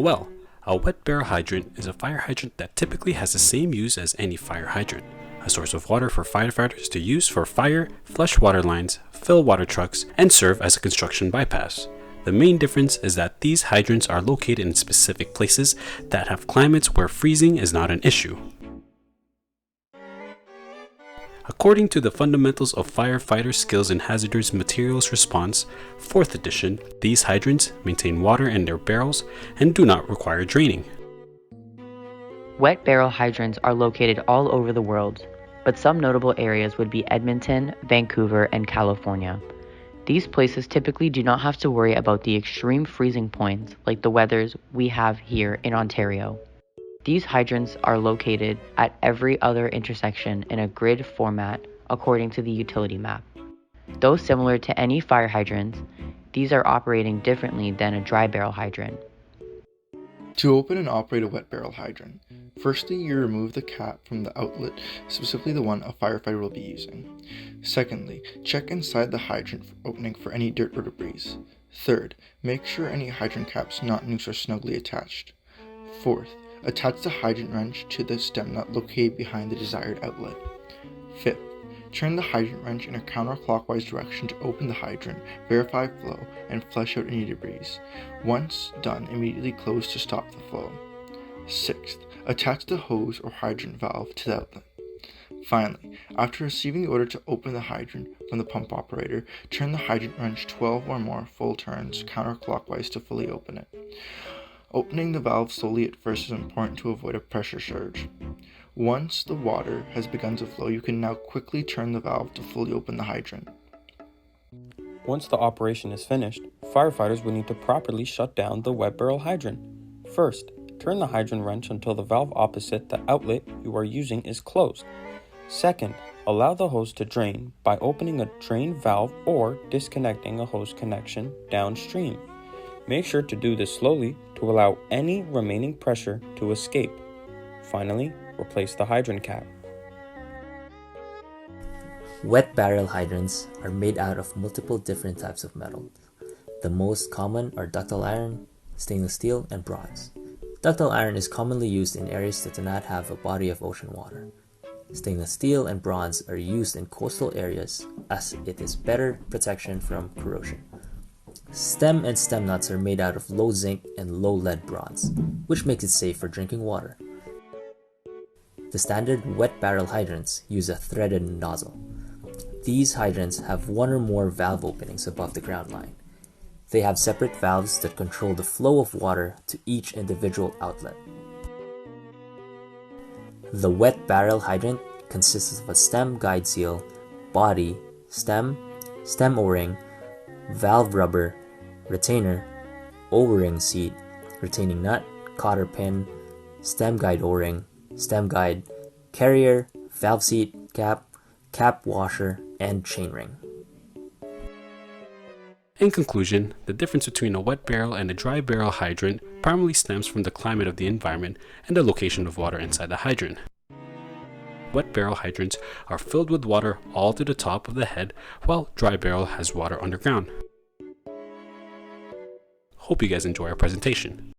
Well, a wet barrel hydrant is a fire hydrant that typically has the same use as any fire hydrant. A source of water for firefighters to use for fire, flush water lines, fill water trucks, and serve as a construction bypass. The main difference is that these hydrants are located in specific places that have climates where freezing is not an issue. According to the Fundamentals of Firefighter Skills and Hazardous Materials Response, 4th edition, these hydrants maintain water in their barrels and do not require draining. Wet barrel hydrants are located all over the world, but some notable areas would be Edmonton, Vancouver, and California. These places typically do not have to worry about the extreme freezing points like the weathers we have here in Ontario. These hydrants are located at every other intersection in a grid format according to the utility map. Though similar to any fire hydrants, these are operating differently than a dry barrel hydrant. To open and operate a wet barrel hydrant, firstly you remove the cap from the outlet, specifically the one a firefighter will be using. Secondly, check inside the hydrant opening for any dirt or debris. Third, make sure any hydrant caps, knot noose are snugly attached. Fourth, attach the hydrant wrench to the stem nut located behind the desired outlet. Fifth, turn the hydrant wrench in a counterclockwise direction to open the hydrant, verify flow, and flush out any debris. Once done, immediately close to stop the flow. Sixth, attach the hose or hydrant valve to the outlet. Finally, after receiving the order to open the hydrant from the pump operator, turn the hydrant wrench 12 or more full turns counterclockwise to fully open it. Opening the valve slowly at first is important to avoid a pressure surge. Once the water has begun to flow, you can now quickly turn the valve to fully open the hydrant. Once the operation is finished, firefighters will need to properly shut down the wet barrel hydrant. First, turn the hydrant wrench until the valve opposite the outlet you are using is closed. Second, allow the hose to drain by opening a drain valve or disconnecting a hose connection downstream. Make sure to do this slowly to allow any remaining pressure to escape. Finally, replace the hydrant cap. Wet barrel hydrants are made out of multiple different types of metal. The most common are ductile iron, stainless steel, and bronze. Ductile iron is commonly used in areas that do not have a body of ocean water. Stainless steel and bronze are used in coastal areas as it is better protection from corrosion. Stem and stem nuts are made out of low zinc and low lead bronze, which makes it safe for drinking water. The standard wet barrel hydrants use a threaded nozzle. These hydrants have one or more valve openings above the ground line. They have separate valves that control the flow of water to each individual outlet. The wet barrel hydrant consists of a stem guide seal, body, stem O-ring, valve rubber, retainer, O-ring seat, retaining nut, cotter pin, stem guide O-ring, stem guide, carrier, valve seat, cap washer, and chainring. In conclusion, the difference between a wet barrel and a dry barrel hydrant primarily stems from the climate of the environment and the location of water inside the hydrant. Wet barrel hydrants are filled with water all to the top of the head, while dry barrel has water underground. Hope you guys enjoy our presentation.